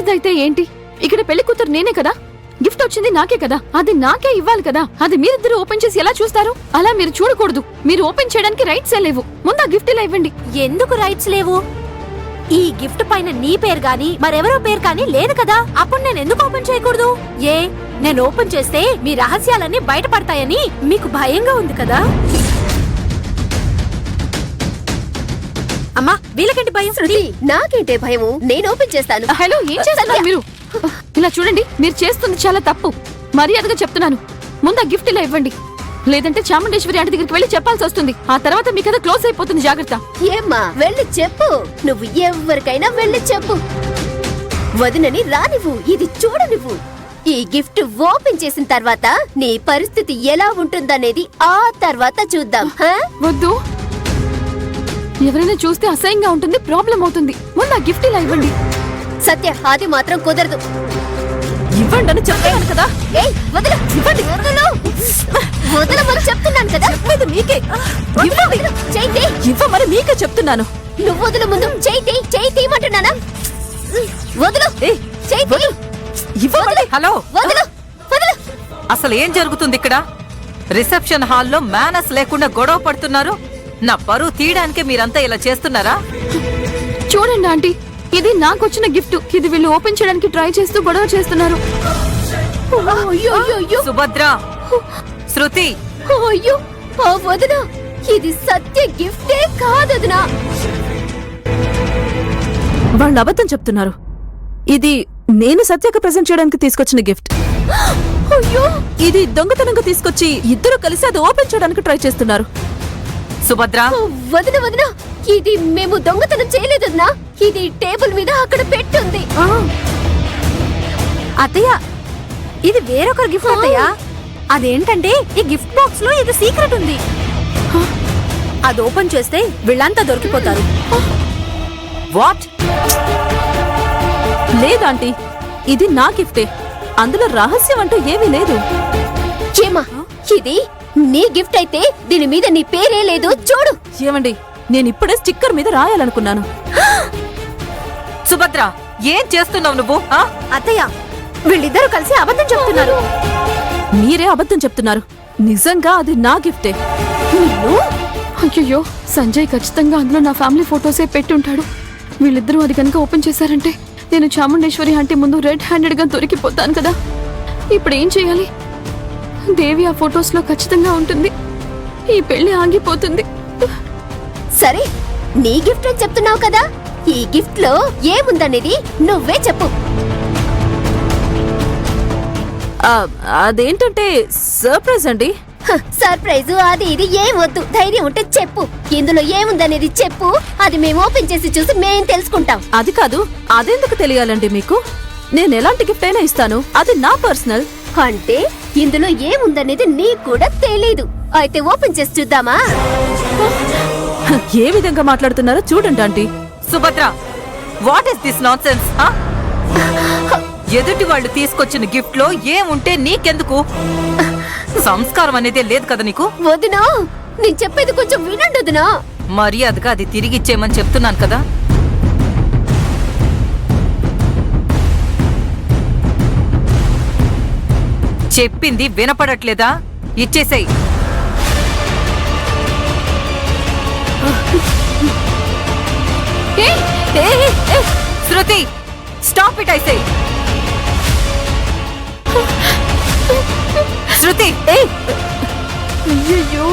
ఎవరిదైతే ఏంటి, ఇక్కడ పెళ్లి కూతురు నేనే కదా, గిఫ్ట్ వచ్చింది నాకే కదా, అది నాకే ఇవ్వాలి కదా. అది మీరిద్దరు ఓపెన్ చేసి ఎలా చూస్తారు? అలా మీరు చూడకూడదు. మీరు ఓపెన్ చేయడానికి రైట్సే లేవు. ముందు ఆ గిఫ్ట్ ఇలా ఇవ్వండి. ఎందుకు రైట్స్ లేవు? ఈ గిఫ్ట్ పైన నీ పేరు గాని మరెవరో పేరు కానీ లేదు కదా. అప్పుడు నేను ఎందుకు ఓపెన్ చేయకూడదు? నేను ఓపెన్ చేస్తే మీ రహస్యాలన్నీ బయటపడతాయని మీకు భయంగా ఉంది కదా. అమ్మా, వీళ్ళకేంటి భయం? నాకేంటే భయము? నేను ఓపెన్ చేస్తాను. హలో, ఏం చేస్తున్నారు మీరు? ఇలా చూడండి, మీరు చేస్తుంది చాలా తప్పు. మర్యాదగా చెప్తున్నాను, ముందు ఆ గిఫ్ట్ ఇలా ఇవ్వండి. లేదంటే చాముండేశ్వరి ఆంటీ దగ్గరికి వెళ్ళి చెప్పాల్సి వస్తుంది. ఆ తర్వాత మీ కథ క్లోజ్ అయిపోతుంది. జాగ్రత్త. ఏమ్మా, వెళ్ళి చెప్పు. నువ్వు ఎవరికైనా వెళ్ళి చెప్పు. వదినని రానివ్వు, ఇది చూడనివ్వు. ఈ గిఫ్ట్ ఓపెన్ చేసిన తర్వాత నీ పరిస్థితి ఎలా ఉంటుందనేది ఆ తర్వాత చూద్దాం. వద్దు, ఎవరైనా చూస్తే అసహ్యంగా ఉంటుంది, ప్రాబ్లం అవుతుంది. ముందు ఆ గిఫ్ట్ ఇలా ఇవ్వండి. సత్య, అది మాత్రం కుదరదు. ఇవ్వండి అని చెప్పాను కదా. వదలు, ఇవ్వండి. వదలమని చెప్తున్నాను కదా. మీకే ఇవ్వండి. చేయి. ఇవ్వమని మీకే చెప్తున్నాను. నువ్వు వదులు. ముందు చేయి తీయమంటున్నానా? వదులు. చేయి. ఇవ్వమని. హలో, వదులు. వదులు. అసలు ఏం జరుగుతుంది ఇక్కడ? రిసెప్షన్ హాల్లో మేనస్ లేకుండా గొడవ పడుతున్నారు. నా పరువు తీయడానికే మీరంతా ఇలా చేస్తున్నారా? చూడండి ఆంటీ, ఇది నాకొచ్చిన గిఫ్ట్. ఇది వీళ్ళు ఓపెన్ చేయడానికి ట్రై చేస్తూ గొడవ చేస్తున్నారు. సుభద్ర, శృతి. అయ్యో, వదినా, ఇది సత్య గిఫ్టే కాదదునా. వాళ్ళు అబద్ధం చెప్తున్నారు. ఇది నేను సత్యకు ప్రెజెంట్ చేయడానికి తీసుకొచ్చిన గిఫ్ట్. అయ్యో, ఇది దొంగతనంగా తీసుకొచ్చి ఇద్దరు కలిసి అది ఓపెన్ చేయడానికి ట్రై చేస్తున్నారు. సుభద్ర, వదినా, ఇది మేము దొంగతనం చేయలేదు వదినా. ఇది టేబుల్ మీద అక్కడ పెట్టుంది. అత్తయ్య, ఇది వేరొకరి గిఫ్ట్ అత్తయ్య. అదేంటంటే ఈ గిఫ్ట్ బాక్స్ లో ఇది సీక్రెట్ ఉంది. అది ఓపెన్ చేస్తే వీళ్ళంతా దొరికిపోతారు. వాట్? లేదాంటీ, ఇది నా గిఫ్టే. అందులో రహస్యం అంటూ ఏమీ లేదు. ఏమా, ఇది నీ గిఫ్ట్ అయితే దీని మీద నీ పేరే లేదు. చూడు. ఏమండి, నేను ఇప్పుడే స్టిక్కర్ మీద రాయాలనుకున్నాను. సుభద్ర, ఏం చేస్తున్నావు నువ్వు? అత్తయ్య, వీళ్ళిద్దరూ కలిసి అబద్ధం చెప్తున్నారు. మీరే అబద్ధం చెప్తున్నారు. నిజంగా అది నా గిఫ్టే. అయ్యో, సంజయ్ ఖచ్చితంగా అందులో నా ఫ్యామిలీ ఫోటోసే పెట్టుంటాడు. వీళ్ళిద్దరూ అది కనుక ఓపెన్ చేశారంటే నేను చాముండేశ్వరి ఆంటీ ముందు రెడ్ హ్యాండెడ్ గా దొరికిపోతాను కదా. ఇప్పుడు ఏం చేయాలి? దేవి ఆ ఫొటోస్ లో ఖచ్చితంగా ఉంటుంది. ఈ పెళ్లి ఆగిపోతుంది. సరే, నీ గిఫ్ట్ అని చెప్తున్నావు కదా, ఈ గిఫ్ట్ లో ఏముందనేది నువ్వే చెప్పు. అదేంటంటే సర్ప్రైజ్ అండి. సర్ప్రైజ్ అది ఇది ఏం వద్దు. ధైర్యం ఉంటే చెప్పు. ఇందులో ఏముందనేది చెప్పు. అది మేము ఓపెన్ చేసి చూసి మేం తెలుసుకుంటాం. అది కాదు, అదెందుకు తెలియాలండి మీకు? నేను ఎలాంటి గిఫ్ట్ అయినా ఇస్తాను. అది నా పర్సనల్. అంటే ఇందులో ఏముందనేది నీకు కూడా తెలీదు. అయితే ఓపెన్ చేసి చూద్దామా? ఏ విధంగా మాట్లాడుతున్నారో చూడండి aunty. Subhadra, what is this nonsense? ఎదుటి వాళ్ళు తీసుకొచ్చిన గిఫ్ట్ లో ఏముంటే నీకెందుకు? సంస్కారం అనేదే లేదు కదా నీకు? వదినా, నేను చెప్పేది కొంచెం వినండి వదినా. మర్యాదగా అది తిరిగిచ్చేయమని చెప్తున్నాను కదా. చెప్పింది వినపడట్లేదా? ఇచ్చేసేయ్. శృతి, స్టాప్ ఇట్. ఐసే శృతి. అయ్యో,